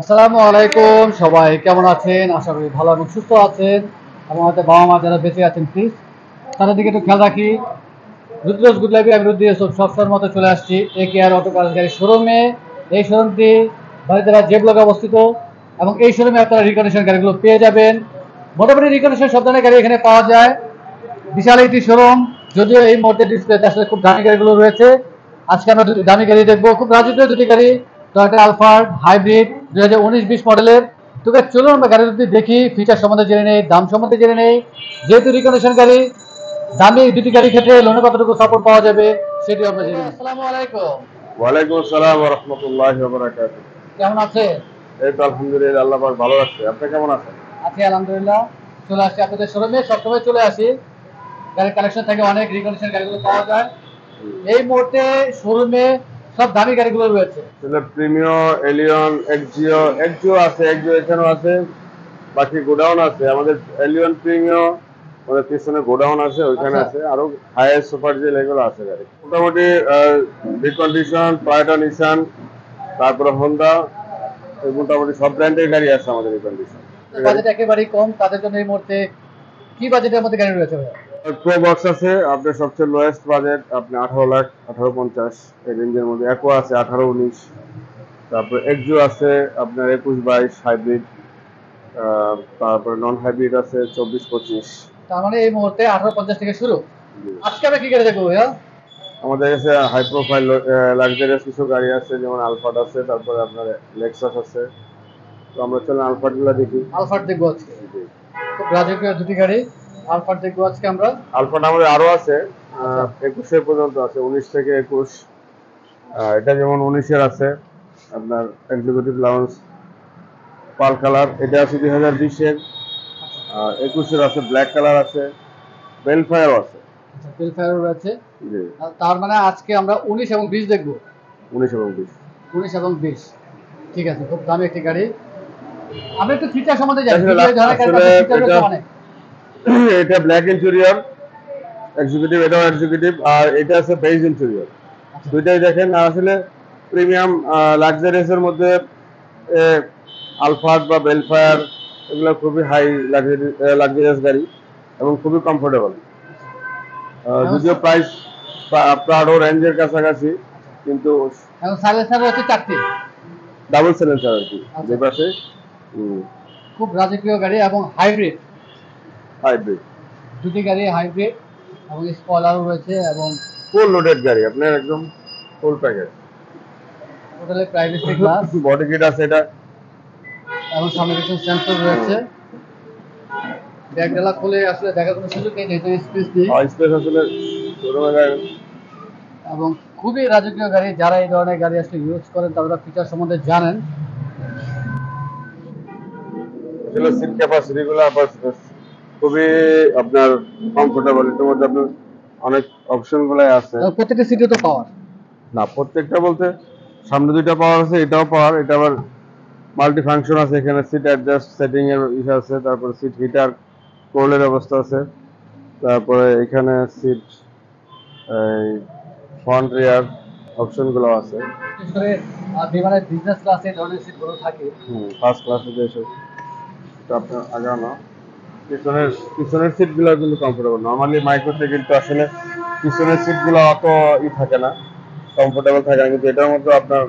আসসালামু আলাইকুম, সবাই কেমন আছেন? আশা করি ভালো এবং সুস্থ আছেন। এবং আমাদের বাবা মা যারা বেঁচে আছেন প্লিজ তাদের দিকে একটু খেয়াল রাখি। রুদ্রজ গুড লাইফে আমি রুদ্র ইউসুফ সবসময়ের মতো চলে আসছি একেআর অটো পার্টস গাড়ির শোরুমে। এই শোরুমটি বাড়িতে যে ব্লকে অবস্থিত এবং এই শোরুমে আপনারা রিকন্ডিশন গাড়িগুলো পেয়ে যাবেন। মোটামুটি রিকন্ডিশন সব ধরনের গাড়ি এখানে পাওয়া যায়। বিশাল একটি শোরুম, যদিও এই মুহূর্তে ডিসপ্লেতে আসলে খুব দামি গাড়িগুলো রয়েছে। আজকে আমরা দুটি দামি গাড়ি দেখবো, খুব রাজকীয় দুটি গাড়ি, টয়োটা আলফার্ড হাইব্রিড 2019-20 মডেলের। তবে চলুন আমরা গাড়ি দুটি দেখি, ফিচার সম্বন্ধে জেনে নেই, দাম সম্বন্ধে জেনে নেই। যেহেতু রিকন্ডিশন গাড়ি, দামি দুটি গাড়ির ক্ষেত্রে লোনে কতটুকু সাপোর্ট পাওয়া যাবে সেটি আমরা জেনে নিই। আসসালামু আলাইকুম। ওয়ালাইকুম আসসালাম ওয়া রাহমাতুল্লাহি ওয়া বারাকাতুহু। কেমন আছেন? এই তো আলহামদুলিল্লাহ, আল্লাহ পাক ভালো রাখছে। আপনি কেমন আছেন? আছি আলহামদুলিল্লাহ। চলে আসছি আপনাদের শোরুমে, সবসময় চলে আসি। গাড়ির কালেকশন থেকে অনেক রিকন্ডিশন গাড়িগুলো পাওয়া যায়। এই মুহূর্তে শোরুমে সব দামি গাড়িগুলো রয়েছে। আসলে প্রিমিও, এলিয়ন, এক্সিও আছে, এক্সিও এখানেও আছে। বাকি গোডাউন আছে আমাদের এলিয়ন প্রিমিও, আমাদের পিছনে গোডাউন আছে, ওইখানে আচ্ছা, আছে আরো হাইয়েস্ট সুপার জেল এগুলো আছে গাড়ি। মোটামুটি রিকন্ডিশন টয়োটা, নিসান, তারপরে হোন্ডা, মোটামুটি সব ব্র্যান্ডের গাড়ি আছে আমাদের রিকন্ডিশন গাড়ি। বাজেট একেবারেই কম তাদের জন্য এই মুহূর্তে কি বাজেটের মধ্যে গাড়ি রয়েছে ভাইয়া? প্রো বক্স আছে আপনার সবচেয়ে লোয়েস্ট বাজেট, আপনি 18 লাখ, 18-50 এই রেঞ্জের মধ্যে। অ্যাকোয়া আছে 18-19, তারপর এক্সিও আছে আপনার 21-22 হাইব্রিড, তারপরে নন হাইব্রিড আছে 24-25। তার মানে এই মুহূর্তে 1850 থেকে শুরু। আজকে আমরা কি গাড়ি দেখবো ভাইয়া? আমাদের কাছে হাই প্রোফাইল লাক্সারিয়াস কিছু গাড়ি আছে, যেমন আলফার্ড আছে, তারপরে আপনার লেক্সাস আছে। তো আমরা চলেন আলফার্ড গুলা দেখি। আলফার্ড দেখবো আজকে, খুব রাজকীয় দুটি গাড়ি। আলফার্ড দেখবো আজকে আমরা। আলফার্ড আমাদের আরো আছে, আচ্ছা, 21 পর্যন্ত আছে, 19 থেকে 21। এটা যেমন 19-এর আছে আপনার এক্সিকিউটিভ লাউঞ্জ পাল কালার, এটা আছে 2020-এর। আর 21-এর আছে ব্ল্যাক কালার আছে, বেলফায়ারও আছে। আচ্ছা, ফিল্ডফায়ার রয়েছে। জি, তার মানে আজকে আমরা 19 এবং 20 দেখবো। 19 এবং 20। 19 এবং 20, ঠিক আছে, খুব দামি একটি গাড়ি। আমরা একটু ফিচার সম্বন্ধে জানি, আসলে যদিও এই ধরনের গাড়ির আসলে মধ্যে ফিচার এটা রয়েছে অনেক। এটা ব্ল্যাক ইন্টেরিয়র এক্সিকিউটিভ, এটাও এক্সিকিউটিভ, আর এটা আছে বেজ ইন্টেরিয়র। আচ্ছা, দুইটাই দেখেন। আর আসলে প্রিমিয়াম লাক্সারিয়াস এর মধ্যে আলফার্ড বা বেলফায়ার এগুলো খুবই হাই লাক্সারিয়াস গাড়ি এবং খুবই কমফোর্টেবল। এবং যদিও প্রাইস প্রাডো রেঞ্জের কাছাকাছি, কিন্তু এবং সাইলেন্সার রয়েছে 4টি। ডাবল সিলিন্ডার আর কি আচ্ছা, যে পাশে খুব রাজকীয় গাড়ি এবং হাইব্রিড। হাইব্রিড দুটি গাড়ি হাইব্রিড এবং স্পয়লারও রয়েছে এবং ফুল লোডেড গাড়ি আপনার একদম full package. Totally privacy glass body kit আছে এটা। এবং সামনে কিছু সেন্সর রয়েছে। ব্যাগডালা খুলে আসলে দেখার কোনো সুযোগ নেই, যেহেতু স্পেস নেই। স্পেস আসলে শোরুমে এবং খুবই রাজকীয় গাড়ি, যারা এই ধরনের গাড়ি আসলে ইউজ করেন তারা ফিচার সম্বন্ধে জানেন। আসলে সিট ক্যাপাসিটি গুলো আবার খুবই আপনার কমফোর্টেবল। এটার মধ্যে আপনার অনেক অপশন গুলাই আছে। এবং প্রত্যেকটা সিটে তো পাওয়ার। না, প্রত্যেকটা বলতে সামনে দুইটা পাওয়ার আছে, এটাও পাওয়ার, এটা আবার মাল্টি ফাংশন আছে। এখানে সিট অ্যাডজাস্ট সেটিং এর ইয়ে আছে, তারপরে সিট হিটার কোলের ব্যবস্থা আছে, তারপরে এখানে সিট এই ফ্রন্ট রিয়ার অপশন গুলো আছে। বিশেষ করে বিমানের বিজনেস ক্লাসে এই ধরনের সিটগুলো থাকে। ফার্স্ট ক্লাসে যেসব, এটা আপনার আগানো পিছনের পিছনের সিট গুলো কিন্তু কমফোর্টেবল। নর্মালি মাইক্রোতে কিন্তু আসলে পিছনের সিট গুলো অত থাকে না, কমফোর্টেবল থাকে না, কিন্তু এটার মধ্যে আপনার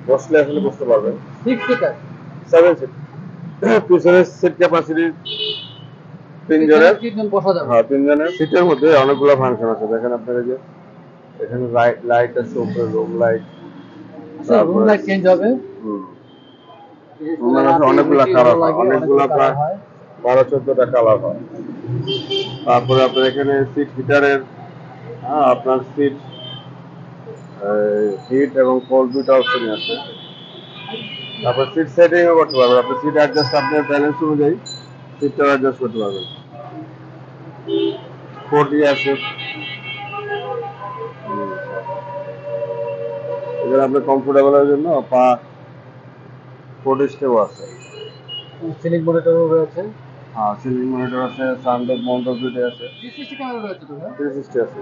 বসলে আসলে বুঝতে পারবেন। 6 সিটার, 7 সিট। পিছনের সিট ক্যাপাসিটি পিছনে তিনজনের। 3 জন বসা যাবে। হ্যাঁ, তিনজনের সিটের মধ্যে অনেকগুলো ফাংশন আছে। দেখেন আপনার এই যে এখানে লাইট আছে, উপরে রুম লাইট, আচ্ছা, রুম তারপরে লাইট চেঞ্জ হবে। হুম, বিশেষ করে রুমের আছে রাতে অনেকগুলা বেশি কালার ভালো হয়, লাগে, অনেকগুলা অনেকগুলো কালার প্রায় হয়। 12-14টা কালার হয়। তারপরে আপনার এখানে সিট হিটারের, হ্যাঁ, আপনার সিট হিট এবং কোল্ড দুটো অপশনই আছে। তারপর সিট সেটিংও করতে পারবেন আপনি, সিট অ্যাডজাস্ট আপনার ব্যালেন্স অনুযায়ী সিটটা অ্যাডজাস্ট করতে পারবেন। ফোর্টি আছে এখানে আপনার কমফোর্টেবলের জন্য পা ফোর্টি স্টেপও আছে। সিলিং মনিটরও রয়েছে। হ্যাঁ, সিলিং মনিটর আছে, সানরুফ মাউন্টার দুটোই আছে, 360 ক্যামেরা রয়েছে তো ভাই। 360 আছে,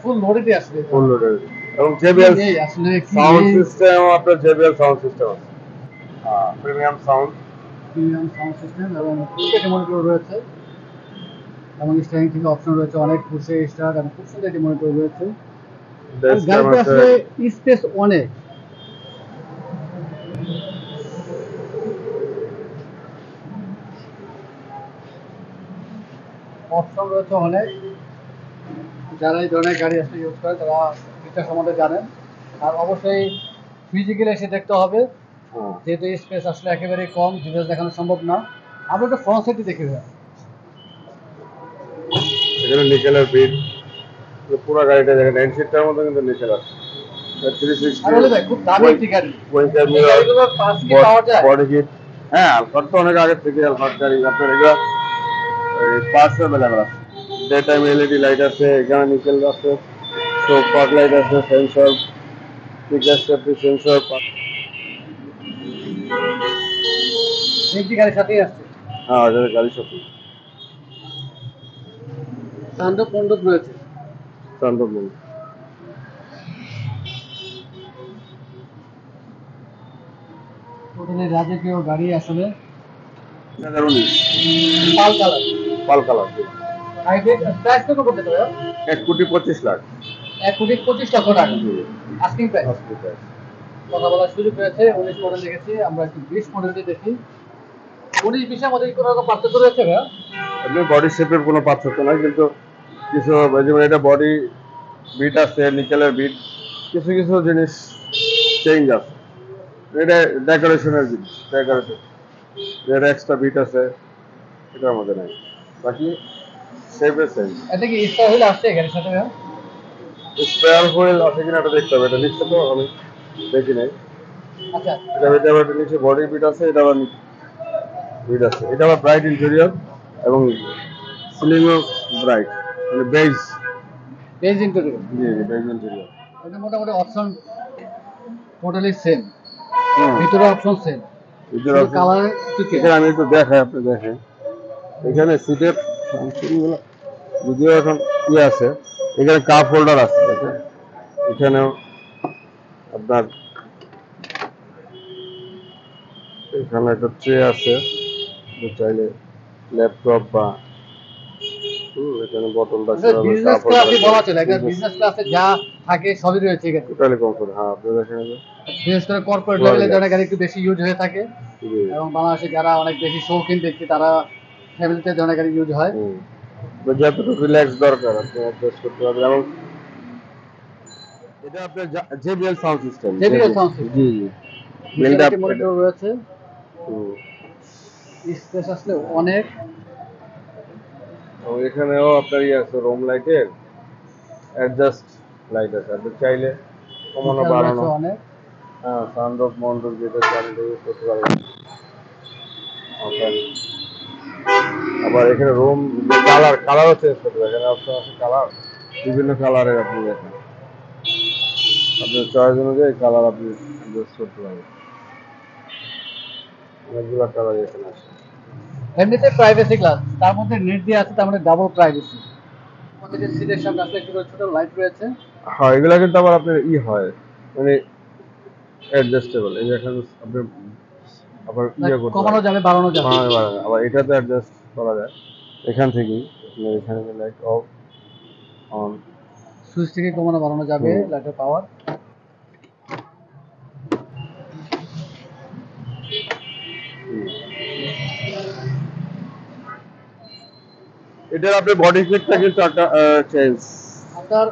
ফুল লোডেডই আসলে ফুল লোডেড। এবং কি জেবিএল নেই আসলে, কি সাউন্ড নেই। সিস্টেম, আপনার জেবিএল সাউন্ড সিস্টেম আছে। Premium sound. Premium sound system এবং ফুলকেটে মনিটর রয়েছে এবং স্টারিং থেকে অপশন রয়েছে অনেক, পুশে স্টার্ট এবং খুব সুন্দর একটি মনিটর রয়েছে এবং ডেস্ক ক্যাম গাড়িতে আছে। আসলে স্পেস অনেক, অপশন রয়েছে অনেক। যারা এই ধরনের গাড়ি আসলে ইউজ করে তারা ফিচার সম্বন্ধে জানেন। আর অবশ্যই ফিজিক্যালি এসে দেখতে হবে, যেহেতু স্পেস আসলে একেবারেই কম, ডিটেলস দেখানো সম্ভব না। আমরা একটা ফ্রন্ট সাইডটি দেখি ভাইয়া। এখানে নিকেলের বিট, পুরো গাড়িটা দেখেন, এনসিটটার মধ্যে কিন্তু নিকেল আছে। আর বলে ভাই খুব দামি একটি গাড়ি, এই 360 গাড়িগুলোর পার্টস কি পাওয়া যায়? Body kit. হ্যাঁ, আলফার তো অনেক আগে থেকে আলফার গাড়ি আপনার এগুলো পার্টস অ্যাভেলেবল আছে। ডে টাইম এলইডি লাইট আছে, এখানে নিকেল আছে, সো ফগ লাইট আছে, সেন্সর, পিকার সেফটি সেন্সর। একটি গাড়ির সাথেই আসছে। হ্যাঁ, এটা গাড়ি সাথে সানরুফ মন্ডপ রয়েছে। সানরুফ। টোটালি রাজকীয় গাড়ি আসলে। 2019 পাল কালার। পাল কালার। হাইব্রিড প্রাইস কত করতে হবে? 1,25,00,000। 1,25,00,000 টাকা আস্কিং প্রাইস। আজকে price। কথা বলার সুযোগ রয়েছে। 19 মডেল দেখেছি, আমরা একটু 20 মডেলটি দেখি। 19-20 মধ্যে কোনো রকম পার্থক্য রয়েছে ভাইয়া? এমনি বডি শেপের কোনো পার্থক্য নাই, কিন্তু কিছু যেমন এটা বডি বিট আছে, নিকেলের বিট, কিছু কিছু জিনিস চেঞ্জ আছে। এটা ডেকোরেশনের জিনিস, ডেকোরেশন, এটা এক্সট্রা বিট আছে, এটার মধ্যে নাই, বাকি শেপে সেম। এটা কি স্টার হুইল আসছে গাড়ির সাথে ভাইয়া? স্পেয়ার হুইল আছে কিনা এটা দেখতে হবে, এটা নিচ্ছে তো আমি দেখি নাই। আচ্ছা, এটা আবার নিচে বডি বিট আছে, এটা আবার বিট আছে, এটা আবার ব্রাইট ইন্টেরিয়র এবং সিলিংও ব্রাইট, মানে বেজ। Beige interior. জি জি, বেজ ইন্টেরিয়র। এটা মোটামুটি অপশন টোটালি সেম, হুম, ভিতরে অপশন সেম, ভিতরে শুধু আছে। কালার একটু চেঞ্জ। এখানে আমি একটু দেখাই, আপনি দেখেন এখানে সিটের ফাংশনগুলো যদিও এখন ইয়ে আছে, এখানে কাপ হোল্ডার আছে দেখেন, এখানেও আপনার এখানে একটা ট্রে আছে, আপনি চাইলে ল্যাপটপ বা এখানে বোতল রাখতে পারবেন, বিজনেস কাপ হোল্ডার ক্লাসই আছে, বলা চলে, একটা বিজনেস ক্লাসে যা থাকে সবই রয়েছে এখানে। Totally comfort. হ্যাঁ, আপনি দেখেন যে বিশেষ করে কর্পোরেট পুরো লেভেলে রিল্যাক্স। যারা গাড়ি একটু বেশি ইউজ হয়ে থাকে জি। এবং বাংলাদেশে যারা অনেক বেশি শৌখিন ব্যক্তি তারা ফ্যামিলিতে ধরনের গাড়ি ইউজ হয়। হুম, তো যতটুকু রিল্যাক্স দরকার আপনি অ্যাডজাস্ট করতে পারবেন। এবং এটা আপনার JBL sound system. JBL sound system. জি জি, বিল্ড ভিতরে আপ। একটি মনিটর রয়েছে, হুম, স্পেস আসলে অনেক। এবং এখানেও আপনার ইয়ে আছে, রুম লাইটের অ্যাডজাস্ট লাইট আছে, আপনি চাইলে কমানো ফিচার রয়েছে বাড়ানো। অনেক। হ্যাঁ, সানরুফ মন্ডপ যেটা চান এটা ইউজ করতে পারবেন। ওকে। আবার এখানে রুম যে কালারও চেঞ্জ করতে পারবেন, এখানে অপশন আছে কালার, বিভিন্ন কালারের আপনি দেখেন, আপনার চয়েস অনুযায়ী কালার আপনি অ্যাডজাস্ট করতে পারবেন। অনেকগুলো কালার এখানে আছে। এমনিতে প্রাইভেসি গ্লাস, তার মধ্যে নেট দিয়ে আছে, তার মধ্যে ডাবল প্রাইভেসি। আমাদের যে সিটের সামনে আসলে ছোট ছোট লাইট রয়েছে। হ্যাঁ, এগুলা কিন্তু আবার আপনার হয়, মানে অ্যাডজাস্টেবল। এই যে এখানে আপনি আবার ইয়ে করতে কমানো পারেন, যাবে, বাড়ানো যাবে। বাড়ানো বাড়ানো, আবার এটাতে অ্যাডজাস্ট করা যায় এখান থেকেই। আপনার এখানে লাইট অফ অন। সুইচ থেকে কমানো বাড়ানো যাবে হুম। লাইটের পাওয়ার। এটার আপনি বডি কিটটা কিন্তু একটা চেঞ্জ, আপনার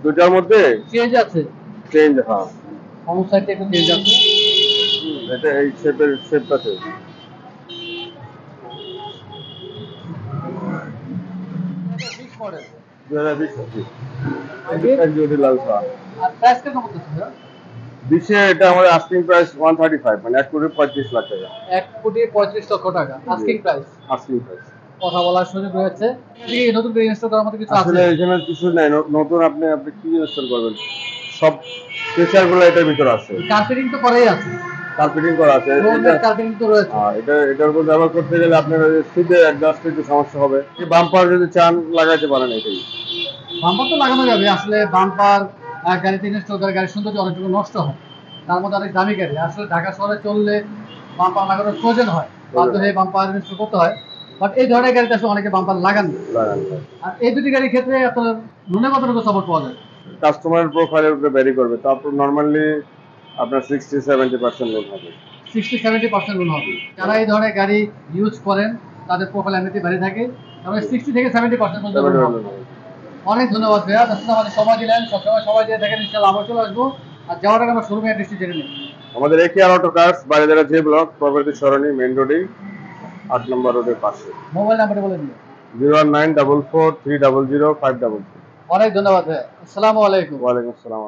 দুটার মধ্যে চেঞ্জ আছে, চেঞ্জ। হ্যাঁ, ফ্রন্ট সাইডে একটু চেঞ্জ আছে। এটা এই শেপটা চেঞ্জ। 20 model 2020 hybrid. যদি লাল খা আর প্রাইস কেমন করতেছে ভাইয়া? 20 এটা আমাদের আস্কিং প্রাইস 135, মানে 1,35,00,000 টাকা। 1,35,00,000 টাকা আস্কিং প্রাইস। Asking price. কথা বলার সুযোগ রয়েছে। এদিকে এই নতুন করে ইনস্টল করার মতো কিছু আছে? আসলে এখানে কিছু নাই, নতুন আপনি আপনি কি ইনস্টল করবেন, সব ফিচারগুলো এটার ভিতর আছে। কার্পেটিং তো করাই আছে, কার্পেটিং করা আছে এটা। কার্পেটিং তো রয়েছে। এটার উপর ব্যবহার করতে গেলে আপনার সিটে অ্যাডজাস্ট একটু সমস্যা হবে। বাম্পার যদি চান লাগাইতে পারেন এটাই। বাম্পার তো লাগানো যাবে, আসলে বাম্পার গাড়িতে ইনস্টল করে গাড়ির সৌন্দর্য অনেকটুকু নষ্ট হয়। তার মধ্যে অনেক দামি গাড়ি আসলে ঢাকা শহরে চললে বাম্পার লাগানোর প্রয়োজন হয়, বাধ্য হয়ে বাম্পার ইনস্টল করতে হয়। বাট এই ধরনের গাড়িতে আসলে অনেকে বাম্পার লাগান না। আর এই দুটি গাড়ির ক্ষেত্রে আপনার ন্যূনতম কতটুকু সাপোর্ট পাওয়া যায়? কাস্টমারের প্রোফাইলের উপরে ভ্যারি করবে, তারপর নর্মালি আপনার 60-70% লোন হবে। 60-70% লোন হবে। যারা এই ধরনের গাড়ি ইউজ করেন তাদের প্রোফাইল এমনিতে ভারী থাকে, তবে 60 থেকে 70% পর্যন্ত লোন হবে। অনেক ধন্যবাদ ভাইয়া, তার সাথে আমাদের সময় দিলেন। সবসময় সময় দিয়ে থাকেন, ইনশাল্লাহ আবার চলে আসবো। আর যাওয়ার আগে আমরা শোরুমে অ্যাড্রেসটি জেনে নিই। আমাদের একেআর অটো কার্স, বারিধারা যে ব্লক, প্রপার্টি সরণি, মেইন রোডেই, 8 নম্বর রোডের পাশে। মোবাইল নাম্বারটা বলে দিন। 01944300533। অনেক ধন্যবাদ ভাইয়া, আসসালামু আলাইকুম। ওয়ালাইকুম আসসালাম।